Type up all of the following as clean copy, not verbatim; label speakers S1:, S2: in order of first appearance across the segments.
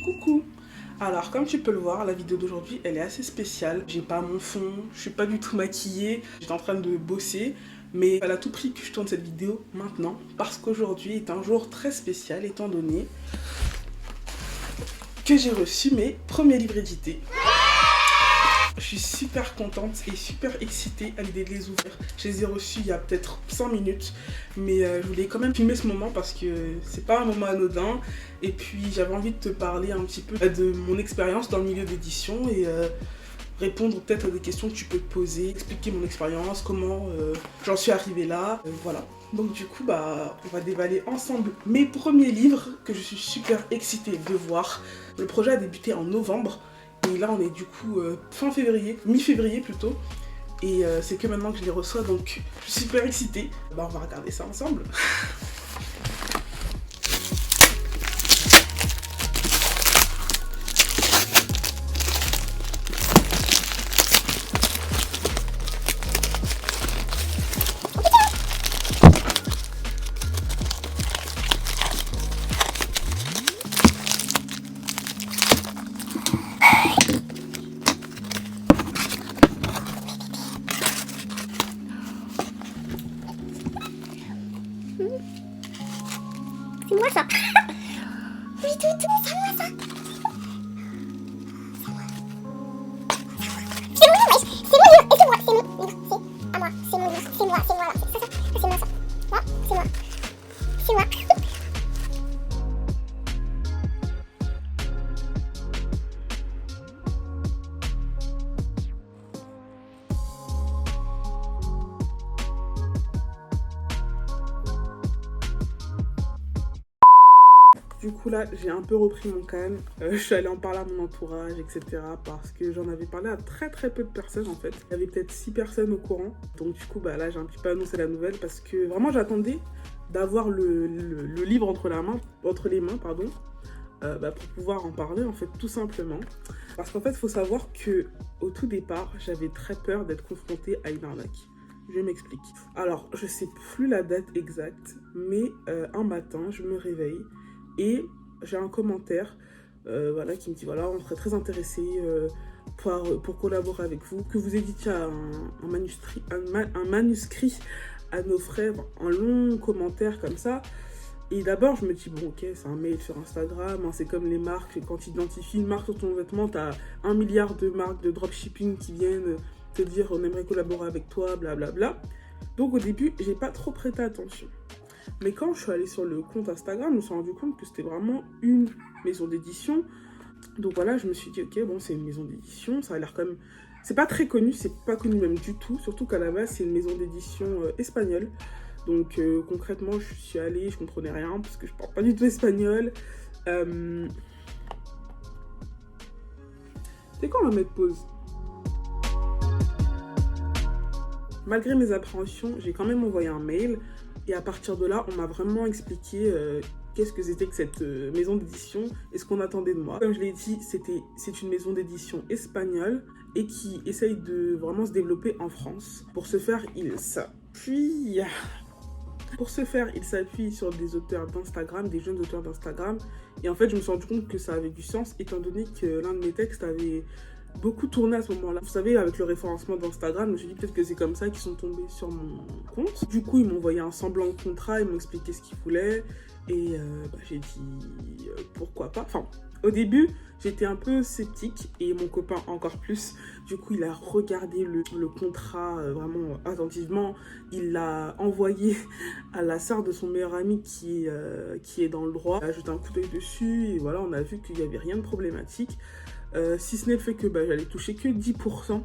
S1: Coucou! Alors comme tu peux le voir, la vidéo d'aujourd'hui elle est assez spéciale. J'ai pas mon fond, je suis pas du tout maquillée, j'étais en train de bosser, mais elle a tout pris que je tourne cette vidéo maintenant parce qu'aujourd'hui est un jour très spécial étant donné que j'ai reçu mes premiers livres édités. Je suis super contente et super excitée à l'idée de les ouvrir. Je les ai reçus il y a peut-être 5 minutes, mais je voulais quand même filmer ce moment parce que c'est pas un moment anodin. Et puis j'avais envie de te parler un petit peu de mon expérience dans le milieu d'édition et répondre peut-être à des questions que tu peux te poser, expliquer mon expérience, comment j'en suis arrivée là, voilà. Donc du coup, on va dévaler ensemble mes premiers livres que je suis super excitée de voir. Le projet a débuté en novembre. Et là on est du coup fin février, mi-février plutôt. Et c'est que maintenant que je les reçois, donc je suis super excitée. On va regarder ça ensemble.
S2: C'est moi ça. Oui, tout, c'est moi ça. C'est moi. C'est mon livre, et c'est moi, c'est mon livre, c'est à moi, c'est mon livre, c'est moi, là, c'est moi ça. Là, c'est moi. C'est moi.
S1: Du coup là j'ai un peu repris mon calme, je suis allée en parler à mon entourage, etc. Parce que j'en avais parlé à très peu de personnes en fait. Il y avait peut-être 6 personnes au courant. Donc du coup là j'ai un petit peu annoncé la nouvelle parce que vraiment j'attendais d'avoir le livre entre les mains pour pouvoir en parler en fait tout simplement. Parce qu'en fait il faut savoir que au tout départ j'avais très peur d'être confrontée à une arnaque. Je m'explique. Alors je sais plus la date exacte, mais un matin je me réveille et j'ai un commentaire qui me dit voilà, on serait très intéressé pour collaborer avec vous, que vous éditiez un manuscrit à nos frais, un long commentaire comme ça. Et d'abord je me dis bon ok, c'est un mail sur Instagram, hein, c'est comme les marques, quand tu identifies une marque sur ton vêtement, t'as 1 milliard de marques de dropshipping qui viennent te dire on aimerait collaborer avec toi, blablabla. Donc au début j'ai pas trop prêté attention. Mais quand je suis allée sur le compte Instagram, je me suis rendu compte que c'était vraiment une maison d'édition. Donc voilà, je me suis dit, ok, bon, c'est une maison d'édition, ça a l'air quand même... C'est pas très connu, c'est pas connu même du tout, surtout qu'à la base, c'est une maison d'édition espagnole. Donc concrètement, je suis allée, je comprenais rien, parce que je parle pas du tout espagnol. C'est quand on va mettre pause? Malgré mes appréhensions, j'ai quand même envoyé un mail. Et à partir de là, on m'a vraiment expliqué qu'est-ce que c'était que cette maison d'édition et ce qu'on attendait de moi. Comme je l'ai dit, c'est une maison d'édition espagnole et qui essaye de vraiment se développer en France. Pour ce faire, il s'appuie sur des auteurs d'Instagram, des jeunes auteurs d'Instagram. Et en fait, je me suis rendu compte que ça avait du sens, étant donné que l'un de mes textes avait beaucoup tourné à ce moment-là. Vous savez, avec le référencement d'Instagram, je me suis dit peut-être que c'est comme ça qu'ils sont tombés sur mon compte. Du coup, ils m'ont envoyé un semblant de contrat, ils m'ont expliqué ce qu'ils voulaient. Et j'ai dit pourquoi pas. Enfin, au début, j'étais un peu sceptique et mon copain encore plus. Du coup, il a regardé le contrat vraiment attentivement. Il l'a envoyé à la sœur de son meilleur ami qui est dans le droit. Il a jeté un coup d'œil dessus et voilà, on a vu qu'il n'y avait rien de problématique. Si ce n'est le fait que j'allais toucher que 10%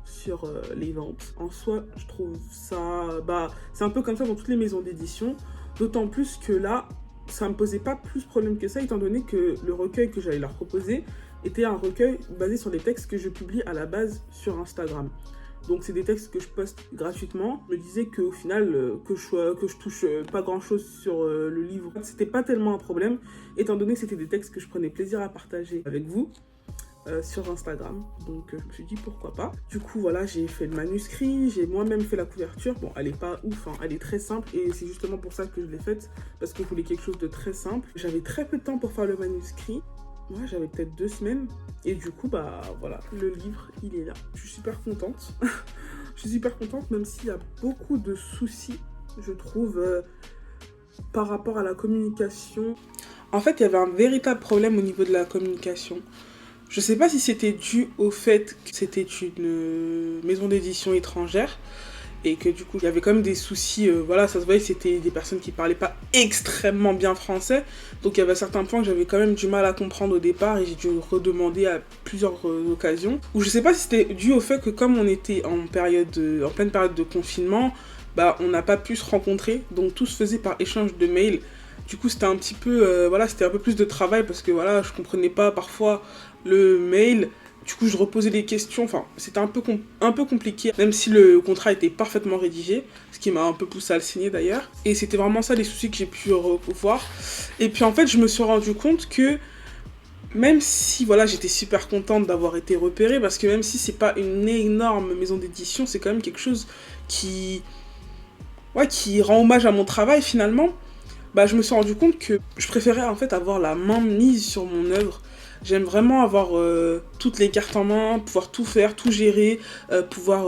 S1: sur les ventes. En soi, je trouve ça... c'est un peu comme ça dans toutes les maisons d'édition. D'autant plus que là, ça me posait pas plus problème que ça, étant donné que le recueil que j'allais leur proposer était un recueil basé sur les textes que je publie à la base sur Instagram. Donc c'est des textes que je poste gratuitement. Je me disais qu'au final, que je touche pas grand chose sur le livre, c'était pas tellement un problème, étant donné que c'était des textes que je prenais plaisir à partager avec vous. sur Instagram. Donc je me suis dit pourquoi pas. Du coup voilà, j'ai fait le manuscrit, j'ai moi-même fait la couverture. Bon, elle est pas ouf, hein, elle est très simple et c'est justement pour ça que je l'ai faite, parce que je voulais quelque chose de très simple. J'avais très peu de temps pour faire le manuscrit. Moi, j'avais peut-être 2 semaines. Et du coup, bah voilà, le livre, il est là. Je suis super contente. Je suis super contente, même s'il y a beaucoup de soucis, je trouve, par rapport à la communication. En fait, il y avait un véritable problème au niveau de la communication. Je sais pas si c'était dû au fait que c'était une maison d'édition étrangère et que du coup il y avait quand même des soucis, voilà, ça se voyait que c'était des personnes qui parlaient pas extrêmement bien français, donc il y avait certains points que j'avais quand même du mal à comprendre au départ et j'ai dû redemander à plusieurs occasions. Ou je sais pas si c'était dû au fait que comme on était en pleine période de confinement, bah on n'a pas pu se rencontrer, donc tout se faisait par échange de mails. Du coup c'était un petit peu, voilà, c'était un peu plus de travail parce que voilà, je comprenais pas parfois le mail. Du coup, je reposais des questions, enfin, c'était un peu compliqué, même si le contrat était parfaitement rédigé, ce qui m'a un peu poussé à le signer d'ailleurs. Et c'était vraiment ça les soucis que j'ai pu revoir. Et puis en fait, je me suis rendu compte que, même si, voilà, j'étais super contente d'avoir été repérée, parce que même si c'est pas une énorme maison d'édition, c'est quand même quelque chose qui rend hommage à mon travail finalement. Bah, je me suis rendu compte que je préférais en fait avoir la main mise sur mon œuvre. J'aime vraiment avoir toutes les cartes en main, pouvoir tout faire, tout gérer, pouvoir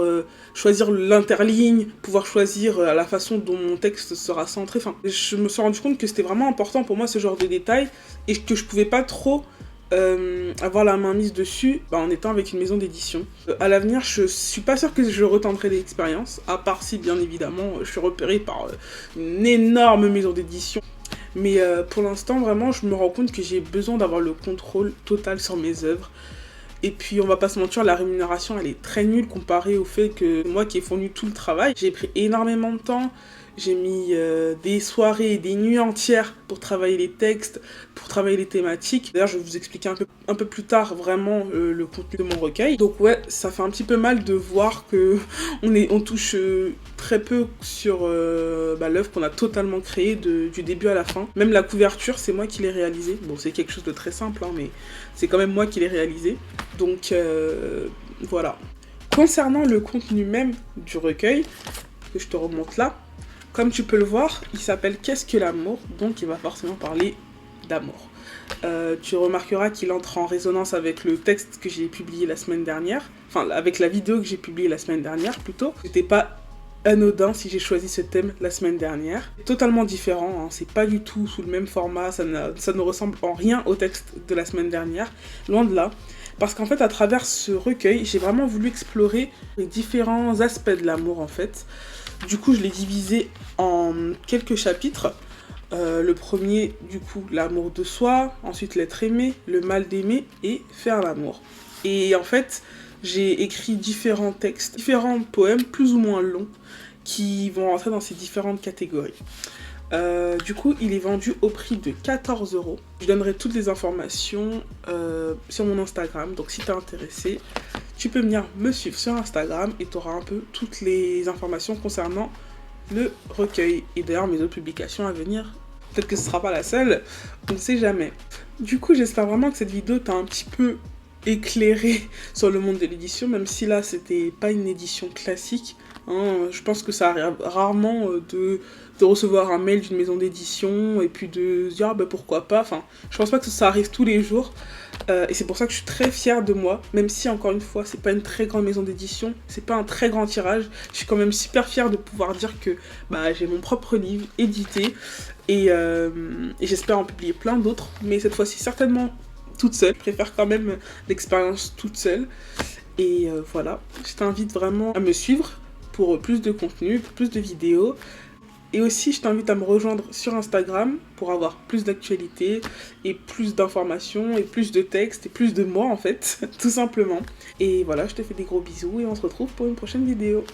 S1: choisir l'interligne, pouvoir choisir la façon dont mon texte sera centré. Enfin, je me suis rendu compte que c'était vraiment important pour moi ce genre de détails et que je pouvais pas trop avoir la main mise dessus en étant avec une maison d'édition. À l'avenir, je suis pas sûre que je retenterai l'expérience, à part si bien évidemment je suis repérée par une énorme maison d'édition. Mais pour l'instant, vraiment, je me rends compte que j'ai besoin d'avoir le contrôle total sur mes œuvres. Et puis, on va pas se mentir, la rémunération, elle est très nulle comparée au fait que moi qui ai fourni tout le travail, j'ai pris énormément de temps. J'ai mis des soirées et des nuits entières pour travailler les textes, pour travailler les thématiques. D'ailleurs, je vais vous expliquer un peu plus tard vraiment le contenu de mon recueil. Donc ouais, ça fait un petit peu mal de voir que on touche très peu sur l'œuvre qu'on a totalement créée du début à la fin. Même la couverture, c'est moi qui l'ai réalisée. Bon, c'est quelque chose de très simple, hein, mais c'est quand même moi qui l'ai réalisée. Donc voilà. Concernant le contenu même du recueil, que je te remonte là, comme tu peux le voir, il s'appelle Qu'est-ce que l'amour ? Donc il va forcément parler d'amour. Tu remarqueras qu'il entre en résonance avec le texte que j'ai publié la semaine dernière, enfin avec la vidéo que j'ai publiée la semaine dernière plutôt. C'était pas anodin si j'ai choisi ce thème la semaine dernière. C'est totalement différent, hein, c'est pas du tout sous le même format, ça ne ressemble en rien au texte de la semaine dernière, loin de là. Parce qu'en fait, à travers ce recueil, j'ai vraiment voulu explorer les différents aspects de l'amour en fait. Du coup, je l'ai divisé en quelques chapitres. Le premier, du coup, l'amour de soi, ensuite l'être aimé, le mal d'aimer et faire l'amour. Et en fait, j'ai écrit différents textes, différents poèmes plus ou moins longs qui vont rentrer dans ces différentes catégories. Du coup, il est vendu au prix de 14 €. Je donnerai toutes les informations sur mon Instagram, donc si t'es intéressé, tu peux venir me suivre sur Instagram et tu auras un peu toutes les informations concernant le recueil. Et d'ailleurs, mes autres publications à venir, peut-être que ce sera pas la seule, on ne sait jamais. Du coup, j'espère vraiment que cette vidéo t'a un petit peu éclairé sur le monde de l'édition, même si là, c'était pas une édition classique. Hein, je pense que ça arrive rarement de recevoir un mail d'une maison d'édition et puis de se dire pourquoi pas. Enfin, je pense pas que ça arrive tous les jours. Et c'est pour ça que je suis très fière de moi, même si encore une fois c'est pas une très grande maison d'édition, c'est pas un très grand tirage, je suis quand même super fière de pouvoir dire que j'ai mon propre livre édité et j'espère en publier plein d'autres, mais cette fois-ci certainement toute seule, je préfère quand même l'expérience toute seule. Et voilà, je t'invite vraiment à me suivre pour plus de contenu, pour plus de vidéos. Et aussi, je t'invite à me rejoindre sur Instagram pour avoir plus d'actualités et plus d'informations et plus de textes et plus de moi en fait, tout simplement. Et voilà, je te fais des gros bisous et on se retrouve pour une prochaine vidéo.